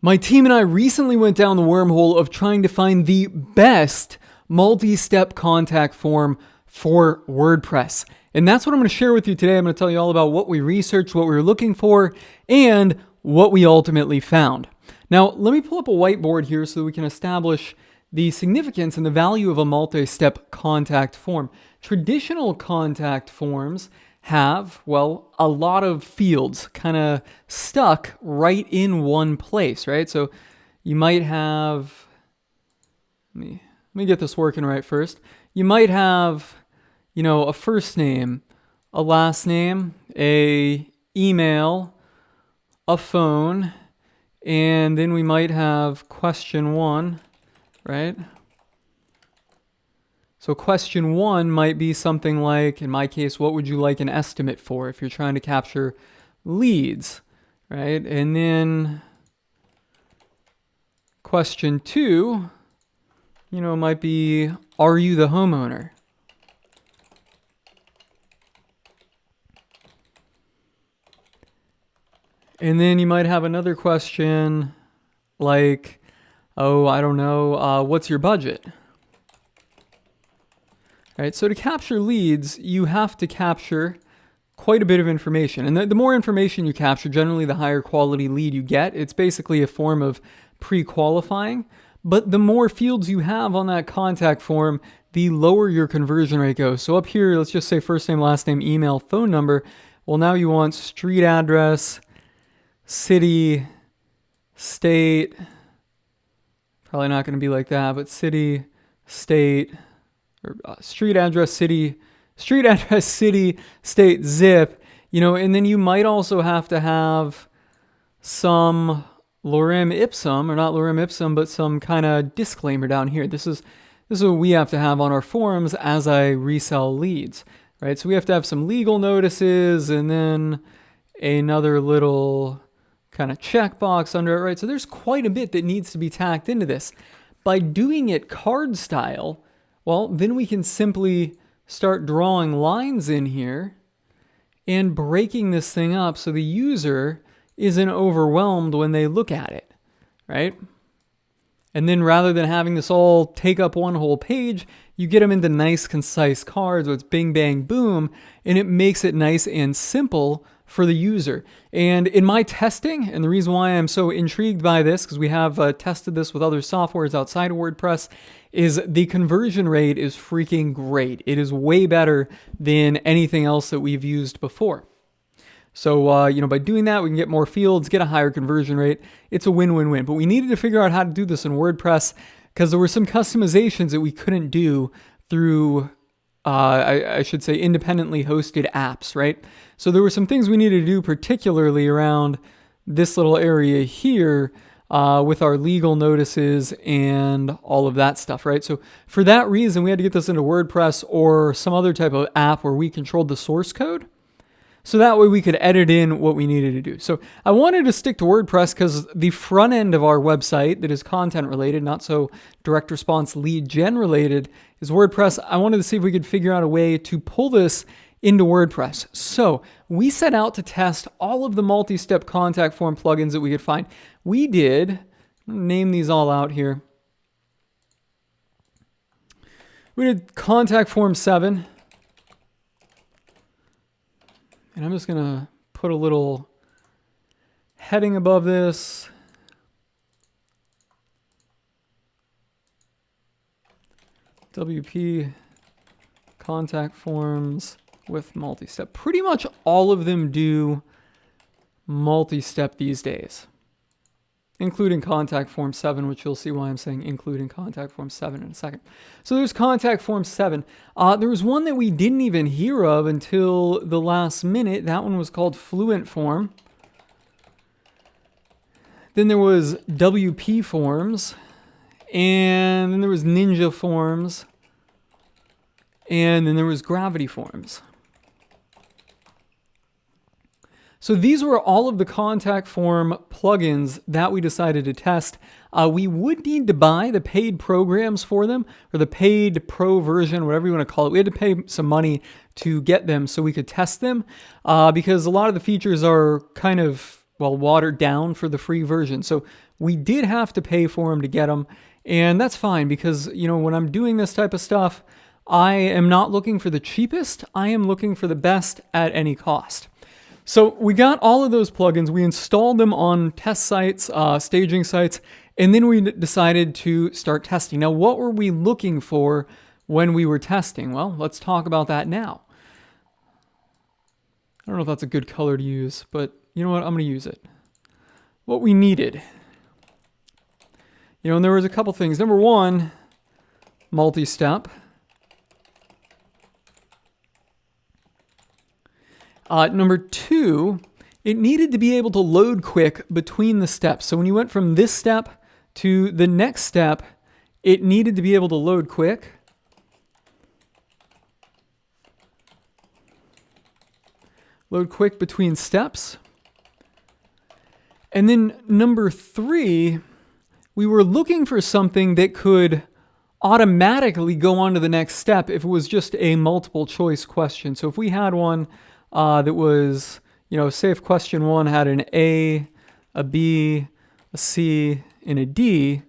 My team and I recently went down the wormhole of trying to find the best multi-step contact form for WordPress. And that's what I'm going to share with you today. I'm going to tell you all about what we researched, what we were looking for, and what we ultimately found. Now, let me pull up a whiteboard here so we can establish the significance and the value of a multi-step contact form. Traditional contact forms have, well, a lot of fields kind of stuck right in one place, right? So you might have, let me get this working right first. You might have, a first name, a last name, a email, a phone, and then we might have question one, right? So question one might be something like, in my case, what would you like an estimate for if you're trying to capture leads, right? And then question two, might be, are you the homeowner? And then you might have another question like, oh, I don't know, what's your budget? Right, so to capture leads, you have to capture quite a bit of information. And the more information you capture, generally the higher quality lead you get. It's basically a form of pre-qualifying. But the more fields you have on that contact form, the lower your conversion rate goes. So up here, let's just say first name, last name, email, phone number. Well, now you want street address, city, state. Probably not going to be like that, but city, state, or street address, city, state, zip, and then you might also have to have some lorem ipsum, or not lorem ipsum, but some kind of disclaimer down here. This is what we have to have on our forms as I resell leads, right? So we have to have some legal notices and then another little kind of checkbox under it, right? So there's quite a bit that needs to be tacked into this. By doing it card style, well, then we can simply start drawing lines in here and breaking this thing up so the user isn't overwhelmed when they look at it, right? And then rather than having this all take up one whole page, you get them into nice, concise cards where it's bing, bang, boom, and it makes it nice and simple for the user. And in my testing, and the reason why I'm so intrigued by this, because we have tested this with other softwares outside of WordPress, is the conversion rate is freaking great. It is way better than anything else that we've used before. So, by doing that, we can get more fields, get a higher conversion rate. It's a win-win-win. But we needed to figure out how to do this in WordPress because there were some customizations that we couldn't do through, I should say, independently hosted apps, right? So there were some things we needed to do, particularly around this little area here, with our legal notices and all of that stuff, right? So for that reason, we had to get this into WordPress or some other type of app where we controlled the source code. So that way we could edit in what we needed to do. So I wanted to stick to WordPress because the front end of our website that is content related, not so direct response lead gen related, is WordPress. I wanted to see if we could figure out a way to pull this into WordPress. So we set out to test all of the multi-step contact form plugins that we could find. We did, name these all out here. We did contact form 7. And I'm just going to put a little heading above this. WP contact forms with multi-step. Pretty much all of them do multi-step these days, including contact form 7, which you'll see why I'm saying including contact form 7 in a second. So there's contact form 7. There was one that we didn't even hear of until the last minute. That one was called Fluent Form. Then there was WP Forms, and then there was Ninja Forms, and then there was Gravity Forms. So these were all of the contact form plugins that we decided to test. We would need to buy the paid programs for them, or the paid pro version, whatever you want to call it. We had to pay some money to get them so we could test them, because a lot of the features are kind of watered down for the free version. So we did have to pay for them to get them. And that's fine because, when I'm doing this type of stuff, I am not looking for the cheapest. I am looking for the best at any cost. So we got all of those plugins. We installed them on test sites, staging sites, and then we decided to start testing. Now, what were we looking for when we were testing? Well, let's talk about that now. I don't know if that's a good color to use, but you know what? I'm going to use it. What we needed. And there was a couple things. Number one, multi-step. Number two, it needed to be able to load quick between the steps. So when you went from this step to the next step, it needed to be able to load quick. Load quick between steps. And then number three, we were looking for something that could automatically go on to the next step if it was just a multiple choice question. So if we had one that was, say if question one had an A, a B, a C, and a D,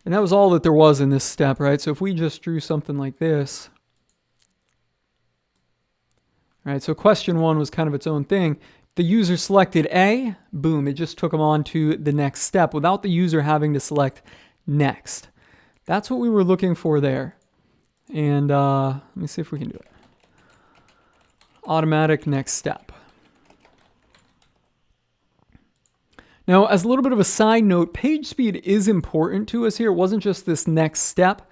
and that was all that there was in this step, right? So if we just drew something like this, right? So question one was kind of its own thing. The user selected A, boom, it just took them on to the next step without the user having to select next. That's what we were looking for there. And let me see if we can do it. Automatic next step. Now, as a little bit of a side note, page speed is important to us here. It wasn't just this next step,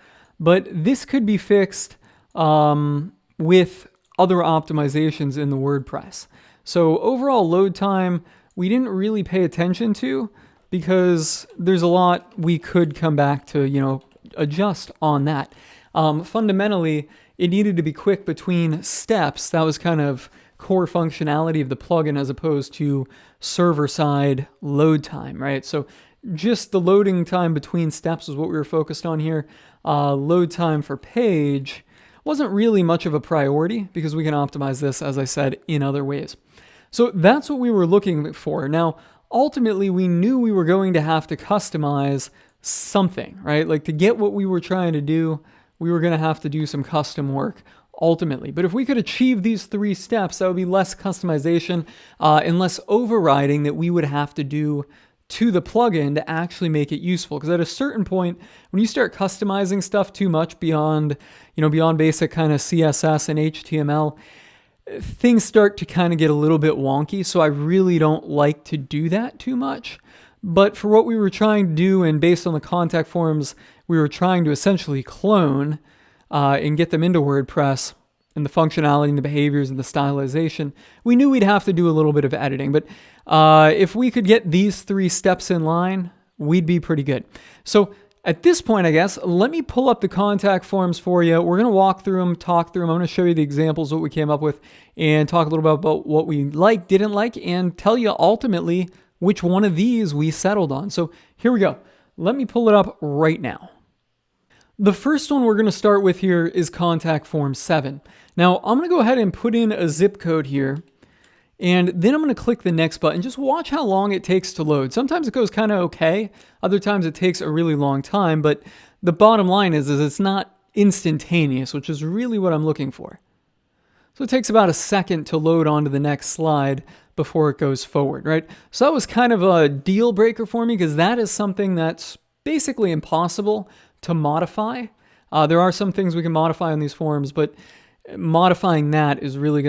but this could be fixed with other optimizations in the WordPress. So overall load time, we didn't really pay attention to because there's a lot we could come back to, adjust on that. Fundamentally, it needed to be quick between steps. That was kind of core functionality of the plugin as opposed to server-side load time, right? So just the loading time between steps is what we were focused on here. Load time for page wasn't really much of a priority because we can optimize this, as I said, in other ways. So that's what we were looking for. Now, ultimately, we knew we were going to have to customize something, right? Like to get what we were trying to do, we were going to have to do some custom work ultimately. But if we could achieve these three steps, that would be less customization and less overriding that we would have to do to the plugin to actually make it useful. Because at a certain point, when you start customizing stuff too much beyond basic kind of CSS and HTML, things start to kind of get a little bit wonky. So I really don't like to do that too much. But for what we were trying to do, and based on the contact forms, we were trying to essentially clone and get them into WordPress, and the functionality and the behaviors and the stylization, we knew we'd have to do a little bit of editing. But if we could get these three steps in line, we'd be pretty good. So at this point, I guess, let me pull up the contact forms for you. We're going to walk through them, talk through them. I'm going to show you the examples, what we came up with, and talk a little bit about what we liked, didn't like, and tell you ultimately which one of these we settled on. So here we go. Let me pull it up right now. The first one we're going to start with here is contact form 7. Now, I'm going to go ahead and put in a zip code here, and then I'm going to click the next button. Just watch how long it takes to load. Sometimes it goes kind of okay. Other times it takes a really long time, but the bottom line is it's not instantaneous, which is really what I'm looking for. So it takes about a second to load onto the next slide before it goes forward, right? So that was kind of a deal breaker for me because that is something that's basically impossible to modify. There are some things we can modify on these forms, but modifying that is really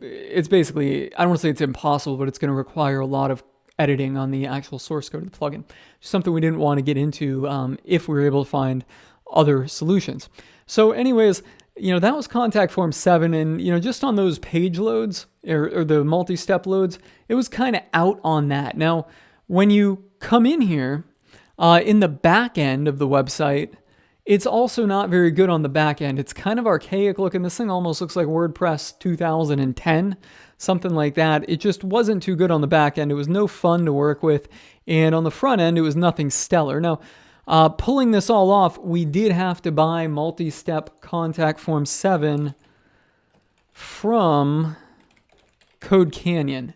it's basically, I don't want to say it's impossible, but it's going to require a lot of editing on the actual source code of the plugin. Something we didn't want to get into if we were able to find other solutions. So anyways, that was contact form 7, and just on those page loads or the multi-step loads, it was kind of out on that. Now, when you come in here, in the back end of the website, it's also not very good on the back end. It's kind of archaic looking. This thing almost looks like WordPress 2010, something like that. It just wasn't too good on the back end. It was no fun to work with. And on the front end, it was nothing stellar. Now, pulling this all off, we did have to buy multi-step contact form 7 from Code Canyon.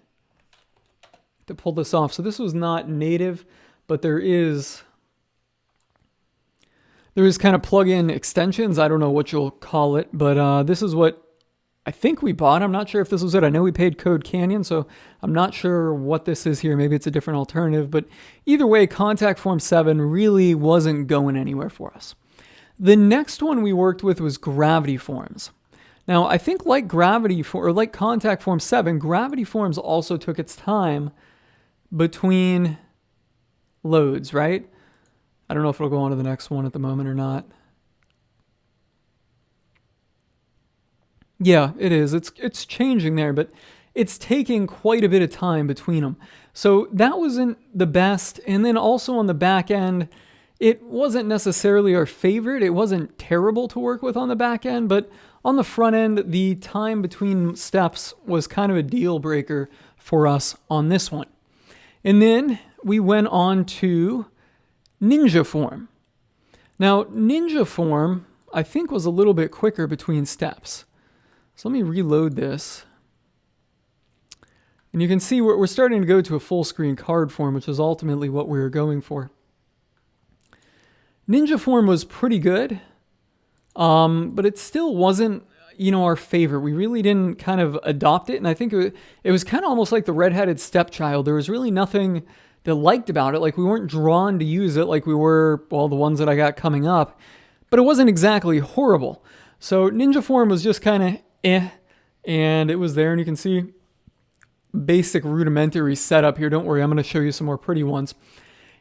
to pull this off. So this was not native, but there is kind of plug-in extensions. I don't know what you'll call it, but this is what I think we bought. I'm not sure if this was it. I know we paid Code Canyon, so I'm not sure what this is here. Maybe it's a different alternative, but either way, Contact Form 7 really wasn't going anywhere for us. The next one we worked with was Gravity Forms. Now, I think like Contact Form 7, Gravity Forms also took its time between loads, right? I don't know if it'll go on to the next one at the moment or not. Yeah, it is. It's changing there, but it's taking quite a bit of time between them. So that wasn't the best. And then also on the back end, it wasn't necessarily our favorite. It wasn't terrible to work with on the back end, but on the front end, the time between steps was kind of a deal breaker for us on this one. And then we went on to Ninja Form. Now, Ninja Form, I think, was a little bit quicker between steps. So let me reload this. And you can see we're starting to go to a full screen card form, which is ultimately what we were going for. Ninja Form was pretty good, but it still wasn't, our favorite. We really didn't kind of adopt it, and I think it was kind of almost like the redheaded stepchild. There was really nothing that liked about it. Like, we weren't drawn to use it like we were, the ones that I got coming up, but it wasn't exactly horrible. So Ninja Form was just kind of and it was there, and you can see basic rudimentary setup here. Don't worry, I'm going to show you some more pretty ones.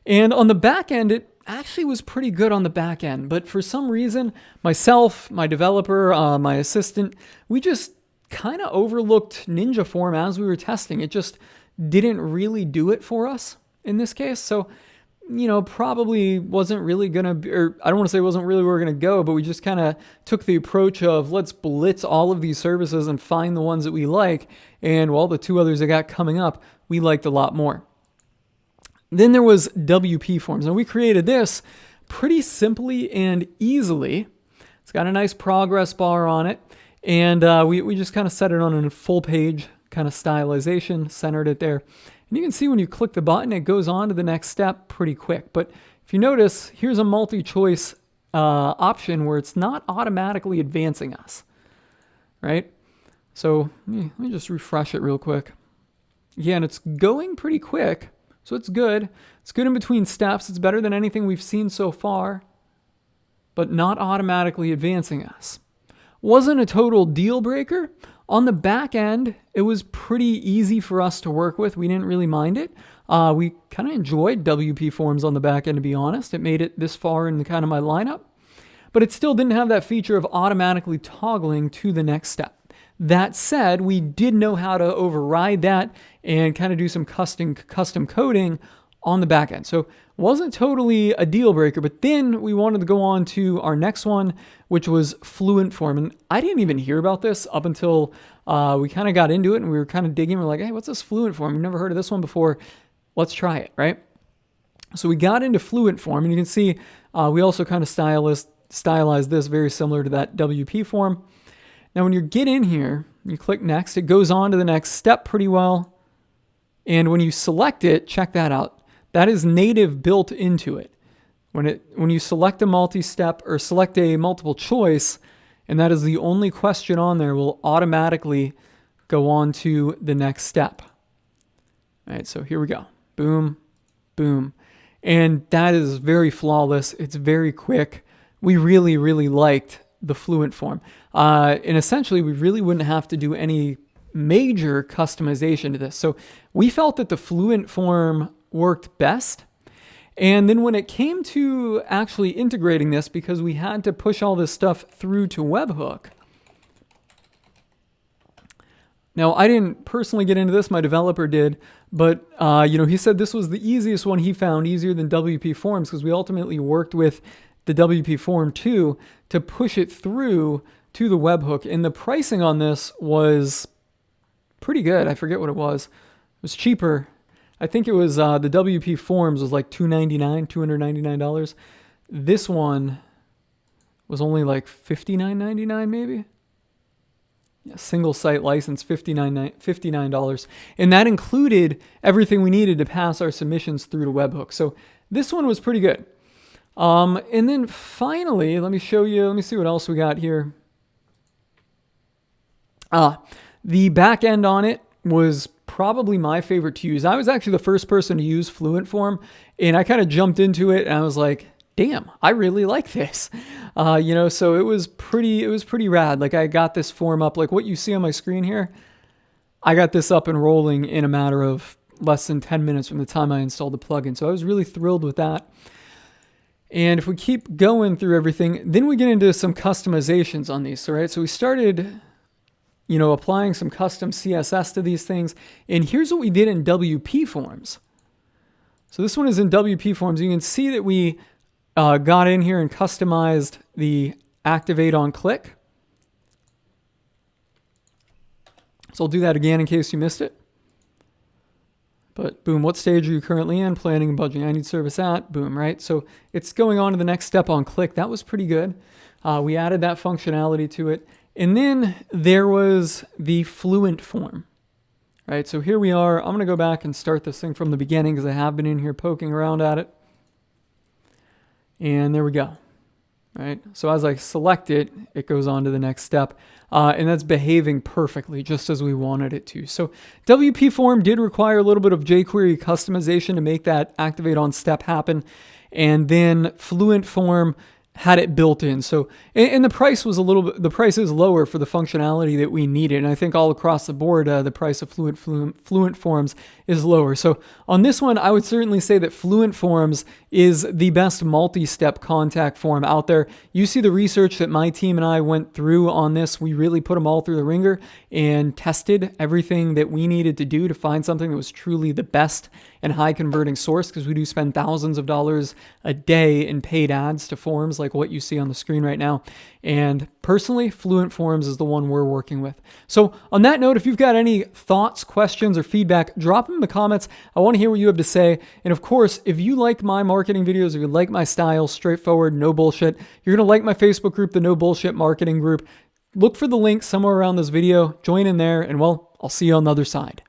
And on the back end, it actually was pretty good on the back end, but for some reason, myself, my developer, my assistant, we just kind of overlooked Ninja Form as we were testing. It just didn't really do it for us in this case. So, probably wasn't really going to, or I don't want to say wasn't really where we're going to go, but we just kind of took the approach of let's blitz all of these services and find the ones that we like. And the two others I got coming up, we liked a lot more. Then there was WP Forms. Now, we created this pretty simply and easily. It's got a nice progress bar on it. And we just kind of set it on a full page kind of stylization, centered it there. And you can see when you click the button, it goes on to the next step pretty quick. But if you notice, here's a multi-choice option where it's not automatically advancing us, right? So let me just refresh it real quick. Again, it's going pretty quick, so it's good. It's good in between steps. It's better than anything we've seen so far, but not automatically advancing us. Wasn't a total deal breaker. On the back end, it was pretty easy for us to work with. We didn't really mind it. We kind of enjoyed WP Forms on the back end, to be honest. It made it this far in the kind of my lineup, but it still didn't have that feature of automatically toggling to the next step. That said, we did know how to override that and kind of do some custom coding on the back end. So wasn't totally a deal breaker, but then we wanted to go on to our next one, which was Fluent Form. And I didn't even hear about this up until we kind of got into it and we were kind of digging. We're like, hey, what's this Fluent Form? We've never heard of this one before. Let's try it, right? So we got into Fluent Form, and you can see we also kind of stylized this very similar to that WP form. Now, when you get in here, you click next, it goes on to the next step pretty well. And when you select it, check that out. That is native built into it. When you select a multi-step or select a multiple choice, and that is the only question on there, will automatically go on to the next step. All right, so here we go. Boom, boom. And that is very flawless. It's very quick. We really, really liked the Fluent Form. And essentially, we really wouldn't have to do any major customization to this. So we felt that the Fluent Form worked best. And then when it came to actually integrating this, because we had to push all this stuff through to webhook. Now, I didn't personally get into this, my developer did, but he said this was the easiest one he found, easier than WP Forms, because we ultimately worked with the WP Form 2 to push it through to the webhook. And the pricing on this was pretty good. I forget what it was. It was cheaper. I think it was the WP Forms was like $299. This one was only like $59.99 maybe. Yeah, single site license, $59. And that included everything we needed to pass our submissions through to webhook. So this one was pretty good. And then finally, let me show you, let me see what else we got here. The back end on it was probably my favorite to use. I was actually the first person to use Fluent Form, and I kind of jumped into it and I was like, damn, I really like this. So it was pretty rad. Like I got this form up, like what you see on my screen here. I got this up and rolling in a matter of less than 10 minutes from the time I installed the plugin. So I was really thrilled with that. And if we keep going through everything, then we get into some customizations on these. So we started, applying some custom CSS to these things. And here's what we did in WP Forms. So this one is in WP Forms. You can see that we got in here and customized the activate on click. So I'll do that again in case you missed it. But boom, what stage are you currently in? Planning and budgeting. I need service at, boom, right? So it's going on to the next step on click. That was pretty good. We added that functionality to it. And then there was the Fluent form, right? So here we are. I'm going to go back and start this thing from the beginning because I have been in here poking around at it. And there we go, right? So as I select it, it goes on to the next step. And that's behaving perfectly, just as we wanted it to. So WP Form did require a little bit of jQuery customization to make that activate on step happen. And then Fluent Form had it built in. So, and the price was the price is lower for the functionality that we needed. And I think all across the board, the price of Fluent Forms is lower. So on this one, I would certainly say that Fluent Forms is the best multi-step contact form out there. You see the research that my team and I went through on this. We really put them all through the ringer and tested everything that we needed to do to find something that was truly the best and high converting source, because we do spend thousands of dollars a day in paid ads to forms like what you see on the screen right now. And personally, Fluent Forms is the one we're working with. So on that note, if you've got any thoughts, questions, or feedback, drop them in the comments. I want to hear what you have to say. And of course, if you like my marketing videos, if you like my style, straightforward, no bullshit, you're going to like my Facebook group, the No Bullshit Marketing Group. Look for the link somewhere around this video, join in there, and well, I'll see you on the other side.